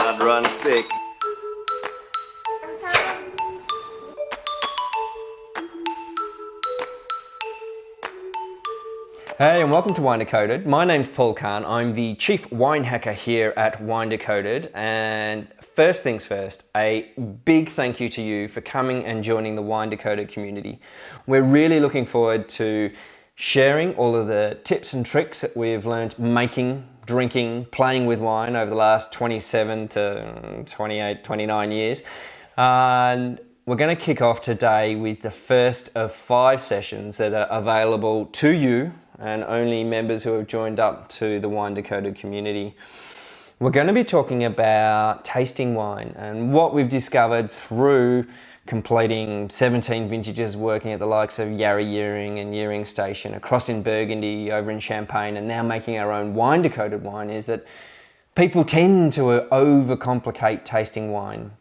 hard run stick. Hey and welcome to Wine Decoded. My name's Paul Khan. I'm the Chief Wine Hacker here at Wine Decoded, and first things first, a big thank you to you for coming and joining the Wine Decoded community. We're really looking forward to sharing all of the tips and tricks that we've learned making, drinking, playing with wine over the last 27 to 28, 29 years. And we're going to kick off today with the first of 5 sessions that are available to you and only members who have joined up to the Wine Decoded community. We're going to be talking about tasting wine and what we've discovered through completing 17 vintages, working at the likes of Yarra Yering and Yering Station, across in Burgundy, over in Champagne, and now making our own Wine Decoded wine, is that people tend to overcomplicate tasting wine.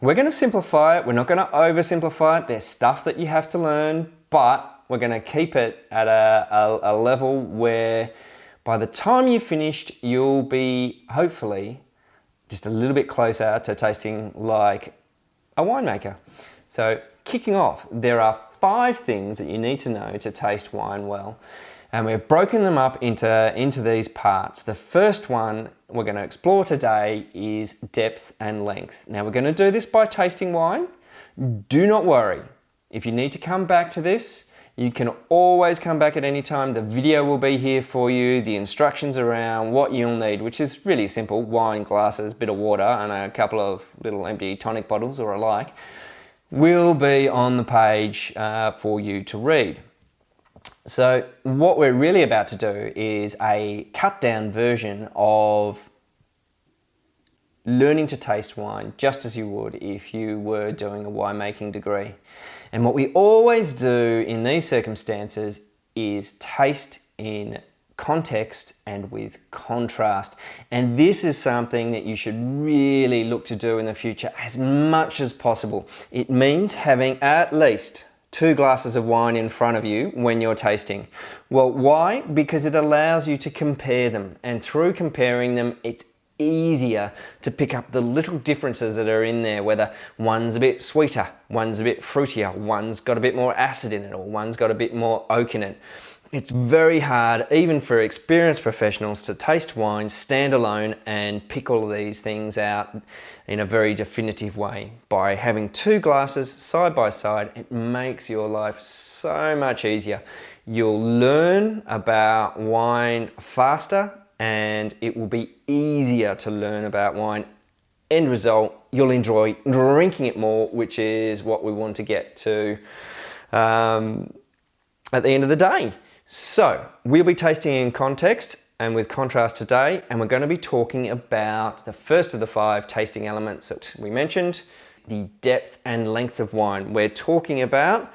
We're going to simplify it. We're not going to oversimplify it. There's stuff that you have to learn, but we're going to keep it at a level where by the time you've finished, you'll be hopefully just a little bit closer to tasting like a winemaker. So kicking off, there are 5 things that you need to know to taste wine well. And we've broken them up into these parts. The first one we're going to explore today is depth and length. Now we're going to do this by tasting wine. Do not worry. If you need to come back to this, you can always come back at any time. The video will be here for you. The instructions around what you'll need, which is really simple: wine glasses, bit of water, and a couple of little empty tonic bottles or alike, will be on the page for you to read. So what we're really about to do is a cut down version of learning to taste wine just as you would if you were doing a winemaking degree. And what we always do in these circumstances is taste in context and with contrast. And this is something that you should really look to do in the future as much as possible. It means having at least 2 glasses of wine in front of you when you're tasting. Well, why? Because it allows you to compare them, and through comparing them, it's easier to pick up the little differences that are in there, whether one's a bit sweeter, one's a bit fruitier, one's got a bit more acid in it, or one's got a bit more oak in it. It's very hard, even for experienced professionals, to taste wine, stand alone and pick all of these things out in a very definitive way. By having 2 glasses side by side, it makes your life so much easier. You'll learn about wine faster, and it will be easier to learn about wine. End result, you'll enjoy drinking it more, which is what we want to get to at the end of the day. So we'll be tasting in context and with contrast today, and we're going to be talking about the first of the 5 tasting elements that we mentioned, the depth and length of wine. We're talking about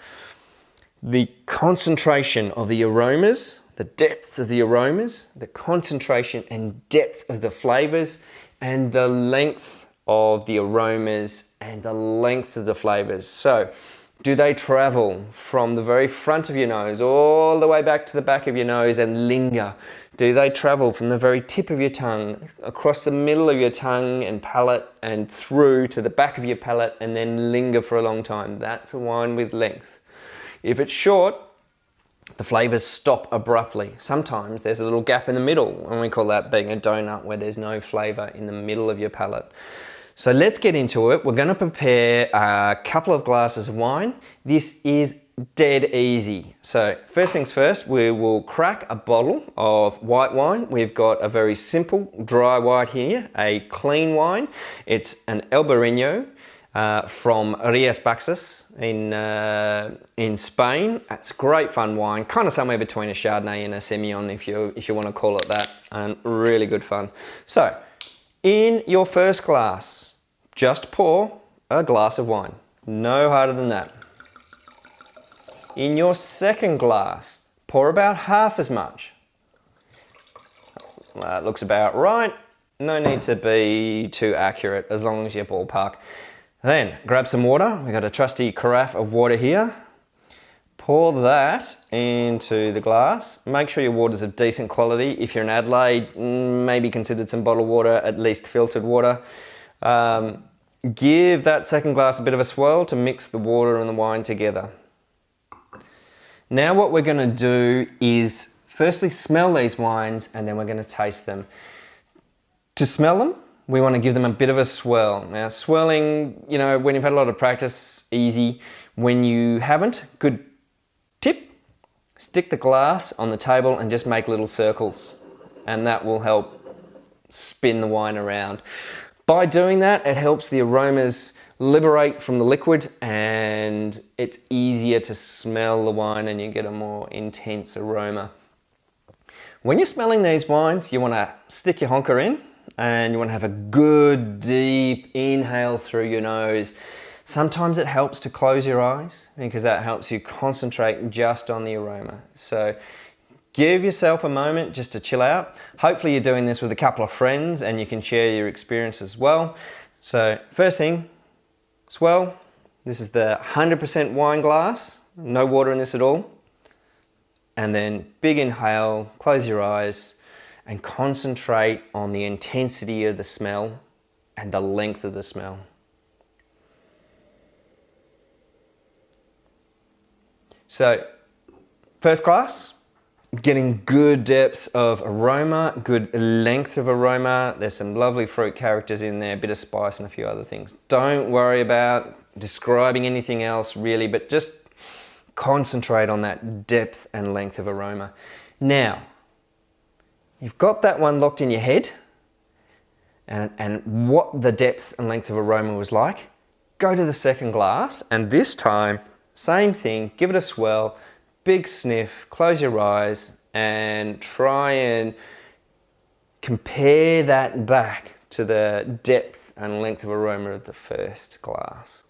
the concentration of the aromas, the depth of the aromas, the concentration and depth of the flavors, and the length of the aromas and the length of the flavors. So, do they travel from the very front of your nose all the way back to the back of your nose and linger? Do they travel from the very tip of your tongue, across the middle of your tongue and palate, and through to the back of your palate, and then linger for a long time? That's a wine with length. If it's short, the flavors stop abruptly. Sometimes there's a little gap in the middle, and we call that being a donut, where there's no flavor in the middle of your palate. So let's get into it. We're going to prepare a couple of glasses of wine. This is dead easy. So first things first, we will crack a bottle of white wine. We've got a very simple dry white here, a clean wine. It's an Albarino from Rías Baixas in Spain. It's great fun wine, kind of somewhere between a Chardonnay and a Semillon, if you want to call it that, and really good fun. So in your first glass, just pour a glass of wine. No harder than that. In your second glass, pour about half as much. That looks about right. No need to be too accurate, as long as you ballpark. Then grab some water. We've got a trusty carafe of water here. Pour that into the glass. Make sure your water's of decent quality. If you're in Adelaide, maybe consider some bottled water, at least filtered water. Give that second glass a bit of a swirl to mix the water and the wine together. Now what we're going to do is firstly smell these wines and then we're going to taste them. To smell them, we want to give them a bit of a swirl. Now swirling, you know, when you've had a lot of practice, easy. When you haven't, good tip, stick the glass on the table and just make little circles, and that will help spin the wine around. By doing that, it helps the aromas liberate from the liquid and it's easier to smell the wine and you get a more intense aroma. When you're smelling these wines, you want to stick your honker in and you want to have a good deep inhale through your nose. Sometimes it helps to close your eyes because that helps you concentrate just on the aroma. So give yourself a moment just to chill out. Hopefully you're doing this with a couple of friends and you can share your experience as well. So first thing, swirl. This is the 100% wine glass, no water in this at all. And then big inhale, close your eyes and concentrate on the intensity of the smell and the length of the smell. So first glass, getting good depth of aroma, good length of aroma. There's some lovely fruit characters in there, a bit of spice and a few other things. Don't worry about describing anything else really, but just concentrate on that depth and length of aroma. Now, you've got that one locked in your head and what the depth and length of aroma was like. Go to the second glass and this time, same thing, give it a swirl, big sniff, close your eyes and try and compare that back to the depth and length of aroma of the first glass.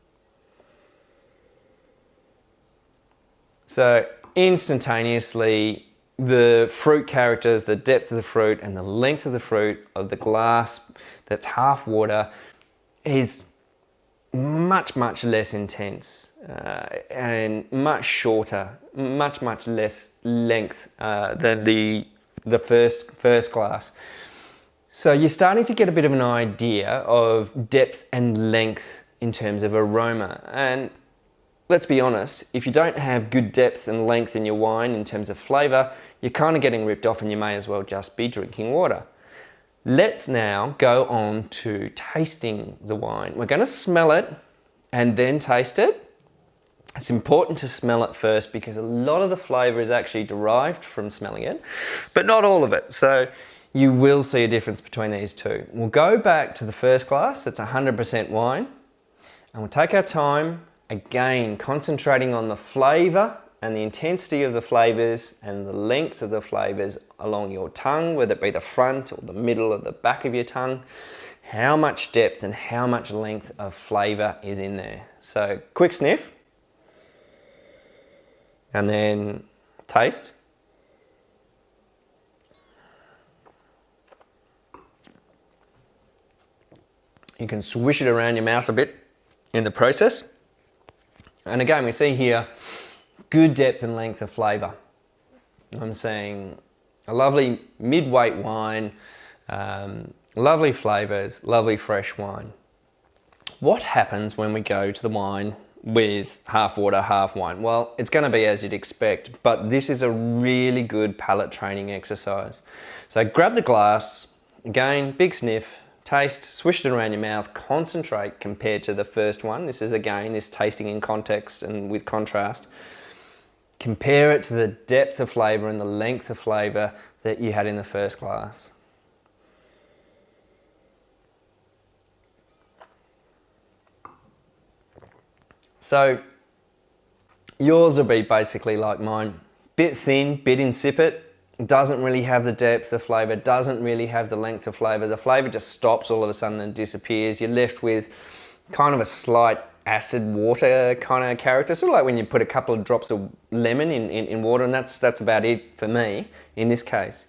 So instantaneously, the fruit characters, the depth of the fruit and the length of the fruit of the glass that's half water is much less intense and much shorter, much less length than the first glass. So you're starting to get a bit of an idea of depth and length in terms of aroma. And let's be honest, if you don't have good depth and length in your wine in terms of flavour, you're kind of getting ripped off and you may as well just be drinking water. Let's now go on to tasting the wine. We're going to smell it and then taste it. It's important to smell it first because a lot of the flavour is actually derived from smelling it, but not all of it. So you will see a difference between these two. We'll go back to the first glass, that's 100% wine, and we'll take our time, again concentrating on the flavour and the intensity of the flavours and the length of the flavours along your tongue, whether it be the front or the middle or the back of your tongue. How much depth and how much length of flavour is in there. So quick sniff and then taste. You can swish it around your mouth a bit in the process. And again, we see here good depth and length of flavour. I'm seeing a lovely mid-weight wine, lovely flavours, lovely fresh wine. What happens when we go to the wine with half water, half wine? Well, it's going to be as you'd expect, but this is a really good palate training exercise. So grab the glass, again, big sniff, taste, swish it around your mouth, concentrate compared to the first one. This is again, this tasting in context and with contrast. Compare it to the depth of flavour and the length of flavour that you had in the first glass. So yours will be basically like mine. Bit thin, bit insipid, doesn't really have the depth of flavour, doesn't really have the length of flavour. The flavour just stops all of a sudden and disappears. You're left with kind of a slight acid water kind of character, sort of like when you put a couple of drops of lemon in water, and that's about it for me in this case.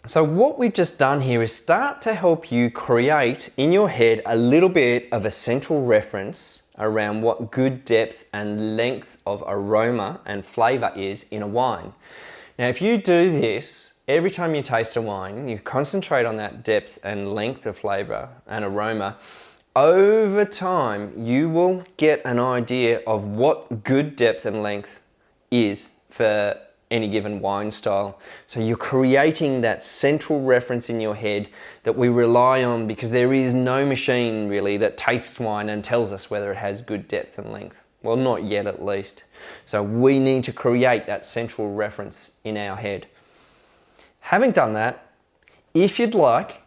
So what we've just done here is start to help you create in your head a little bit of a central reference around what good depth and length of aroma and flavour is in a wine. Now if you do this every time you taste a wine, you concentrate on that depth and length of flavor and aroma. Over time, you will get an idea of what good depth and length is for any given wine style. So you're creating that central reference in your head that we rely on, because there is no machine really that tastes wine and tells us whether it has good depth and length. Well, not yet at least. So we need to create that central reference in our head. Having done that, if you'd like,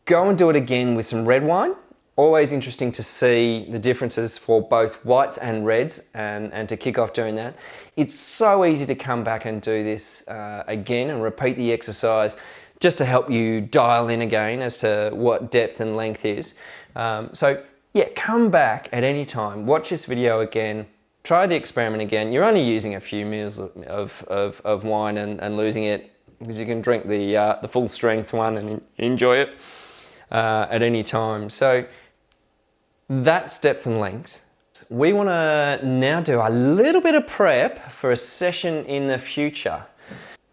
go and do it again with some red wine. Always interesting to see the differences for both whites and reds, and to kick off doing that. It's so easy to come back and do this again and repeat the exercise just to help you dial in again as to what depth and length is. So yeah, come back at any time, watch this video again, try the experiment again. You're only using a few mils of wine and losing it, because you can drink the full strength one and enjoy it at any time. So that's depth and length. We want to now do a little bit of prep for a session in the future.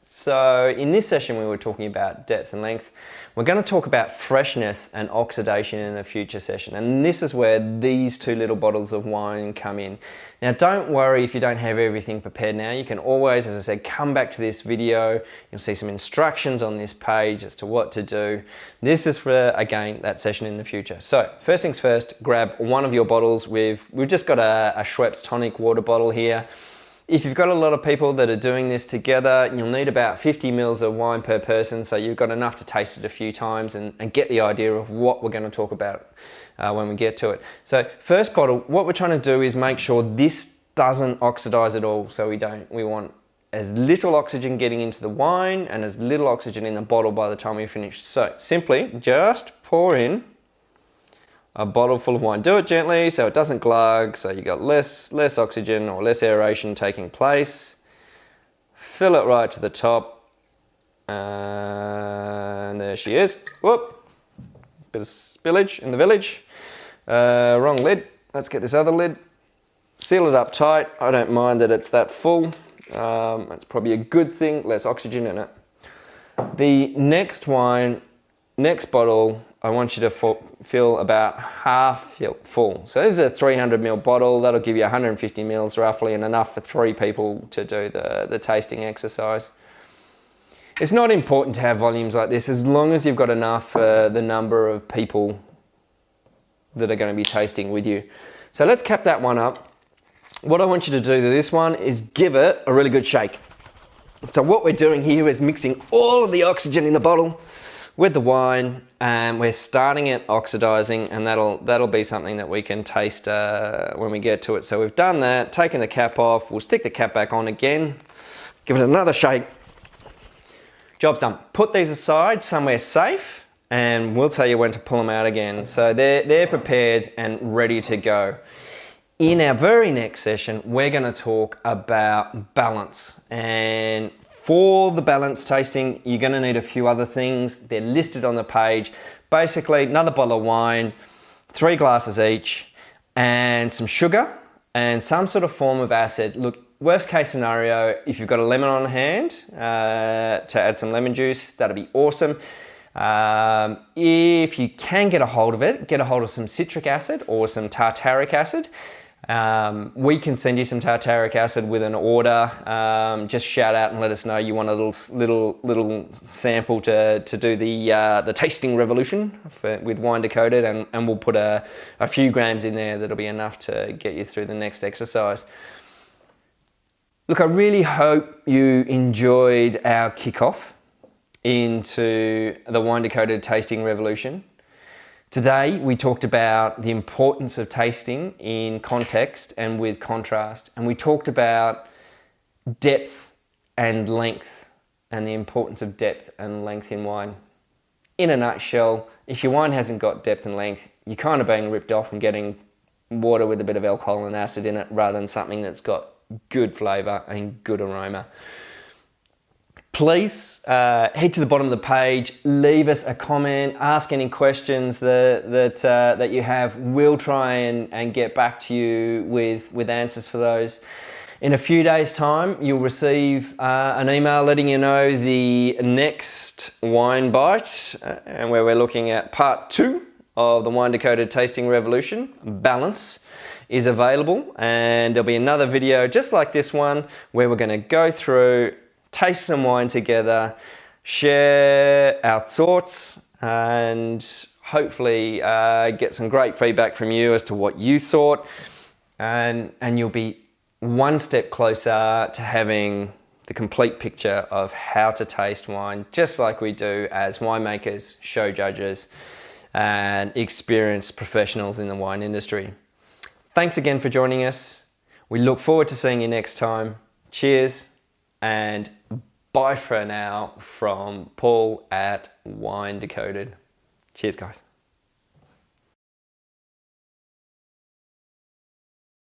So in this session we were talking about depth and length. We're going to talk about freshness and oxidation in a future session, and this is where these two little bottles of wine come in. Now don't worry if you don't have everything prepared now. You can always, as I said, come back to this video. You'll see some instructions on this page as to what to do. This is for, again, that session in the future. So first things first, grab one of your bottles. We've just got a Schweppes tonic water bottle here. If you've got a lot of people that are doing this together, you'll need about 50 mils of wine per person, so you've got enough to taste it a few times and get the idea of what we're going to talk about when we get to it. So first bottle, what we're trying to do is make sure this doesn't oxidize at all. So we want as little oxygen getting into the wine and as little oxygen in the bottle by the time we finish. So simply just pour in a bottle full of wine. Do it gently so it doesn't glug, so you got less oxygen or less aeration taking place. Fill it right to the top. And there she is. Whoop! Bit of spillage in the village. Wrong lid. Let's get this other lid. Seal it up tight. I don't mind that it's that full. That's probably a good thing, less oxygen in it. The next bottle, I want you to fill about half full. So this is a 300 ml bottle. That'll give you 150 mils roughly, and enough for 3 people to do the tasting exercise. It's not important to have volumes like this, as long as you've got enough for the number of people that are going to be tasting with you. So let's cap that one up. What I want you to do to this one is give it a really good shake. So what we're doing here is mixing all of the oxygen in the bottle with the wine, and we're starting it oxidizing, and that'll be something that we can taste when we get to it. So we've done that, taken the cap off, we'll stick the cap back on again, give it another shake. Job's done. Put these aside somewhere safe, and we'll tell you when to pull them out again. So they're prepared and ready to go. In our very next session, we're going to talk about balance, and for the balance tasting, you're going to need a few other things. They're listed on the page. Basically, another bottle of wine, 3 glasses each, and some sugar and some sort of form of acid. Look, worst case scenario, if you've got a lemon on hand to add some lemon juice, that'd be awesome. If you can get a hold of it, get a hold of some citric acid or some tartaric acid. We can send you some tartaric acid with an order. Just shout out and let us know you want a little sample to do the tasting revolution with Wine Decoded, and we'll put a few grams in there that'll be enough to get you through the next exercise. Look, I really hope you enjoyed our kickoff into the Wine Decoded tasting revolution. Today, we talked about the importance of tasting in context and with contrast, and we talked about depth and length and the importance of depth and length in wine. In a nutshell, if your wine hasn't got depth and length, you're kind of being ripped off and getting water with a bit of alcohol and acid in it rather than something that's got good flavour and good aroma. Please head to the bottom of the page, leave us a comment, ask any questions that you have. We'll try and get back to you with answers for those. In a few days' time, you'll receive an email letting you know the next wine bite, and where we're looking at part 2 of the Wine Decoded Tasting Revolution, Balance, is available. And there'll be another video just like this one where we're going to go through, taste some wine together, share our thoughts, and hopefully get some great feedback from you as to what you thought. And you'll be one step closer to having the complete picture of how to taste wine, just like we do as winemakers, show judges, and experienced professionals in the wine industry. Thanks again for joining us. We look forward to seeing you next time. Cheers and bye for now from Paul at Wine Decoded. Cheers, guys.